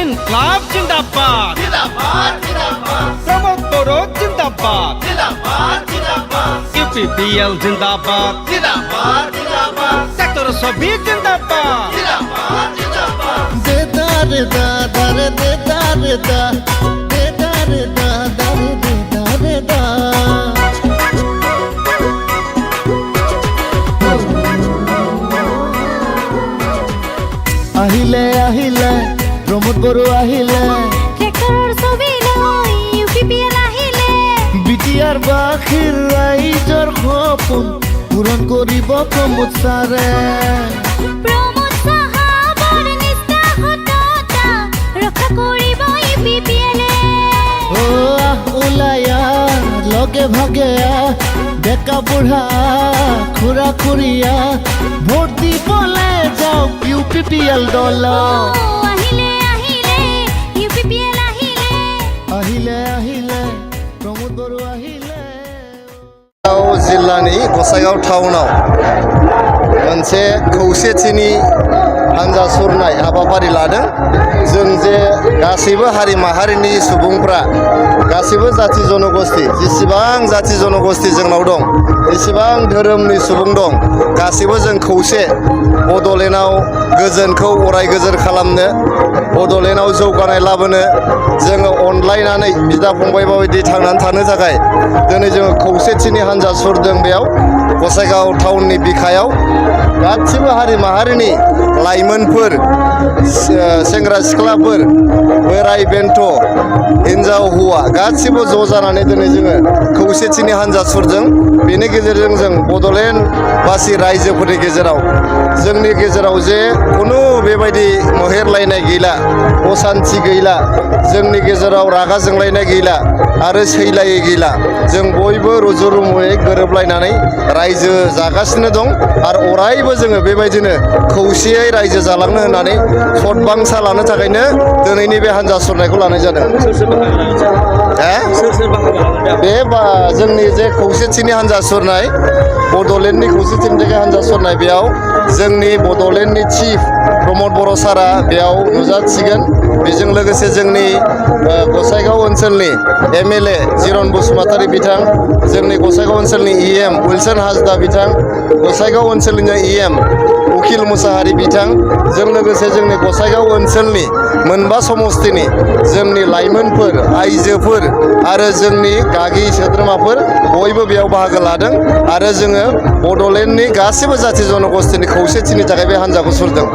ইনকলাব জিন্দাবাদ প্রমোদ বড় জিন্দাবাদ ইউপিপিএল জিন্দাবাদ সেক্টর সবই জিন্দাবাদ দেদা রে দাদা রে দেদা রে দা দেদা রে দাদা রে দেদা রে দা আহিলে আহিলে প্রমোদ বড় আহিলে ট্ৰেক্টৰৰ ছবি লৈ ইউপিপিএল আহিলে বিটিআৰ বাখীৰ ৰাইজৰ সপোন পূৰণ কৰিব প্ৰমোদ ছাৰে প্ৰমোদ চাহাবৰ নিষ্ঠা সততা ৰক্ষা কৰিব ইউপিপিএলে ও ওলাই লগে ভাগে ডেকা বুঢ়া খুৰা খুৰীয়া ভোট দিবলে যাওক ইউপিপিএল দল আহিলে আহিলে ইউপিপিএল আহিলে আহিলে আহিলে प्रमोद बड़ो আহিলে जिल्लानि गसाइगाव टाउनाव मोनसे खौसेथिनि हानजा सुरनाय हाबाफारि लादों। जों जे गासैबो हारि माहारिनि सुबुंफ्रा गासैबो जाति जनगोष्ठी जेसेबां जाति जनगोष्ठी जोंनाव दं जेसेबां धोरोमनि सुबुं दं गासैबो जों खौसे बड'लेण्डआव गोजोनखौ अराय गोजोर खालामनो बड'लेण्डआव जौगानाय लाबोनो जोङो अनलायनानै बिदा फंबाय बायदि थांनानै थानो थाखाय दिनै जोङो खौसेथिनि हानजा सुरदों। बेयाव गसाइगाव टाउननि बिखायाव गासिबो हारि माहारिनि लाइमोनफोर सेंग्रा सिख्लाफोर बोराय बेन्थ हिन्जाव हौवा गासिबो ज' जानानै दिनै जोङो खौसेथिनि हानजा सुरदों। बेनि गेजेरजों जों बड'लेण्डबासि रायजोफोरनि गेजेराव जोंनि गेजेराव जे खुनु बेबायदि मोहेरलायनाय गैला असान्थि गैला जोंनि गेजेराव रागा जोंलायनाय गैला आरो सैलायै गैला जों बयबो रुजु रुमुयै गोरोबलायनानै रायजो जागासिनो दं आरो अरायबो जोङो बेबायदिनो खौसेयै रायजो जालांनो होननानै सदबांसा लानो थाखायनो दिनैनि बे हानजा सुरनायखौ लानाय जादों। बे जोंनि जे खौसेथिनि हानजा सुरनाय बड'लेण्डनि खौसेथिनि थाखाय हानजा सुरनाय बेयाव जोंनि बड'लेण्डनि चिफ प्रमोद बर' सारा बेयाव नुजाथिगोन। बेजों लोगोसे जोंनि गसाइगाव ओनसोलनि एमएलए जिरन बसुमतारी बिथां जोंनि गसाइगाव ओनसोलनि इएम उइलसन हाजदा बिथां गसाइगाव ओनसोलनि इएम उखिल मुसाहारि बिथां जों लोगोसे जोंनि गसाइगाव ओनसोलनि मोनबा समस्तिनि जोंनि लाइमोनफोर आइजोफोर आरो जोंनि गागि सोद्रोमाफोर बयबो बेयाव बाहागो लादों आरो जोङो बड'लेण्डनि गासिबो जाथि जनगोष्ठीनि खौसेथिनि थाखाय बे हानजाखौ सुरदों।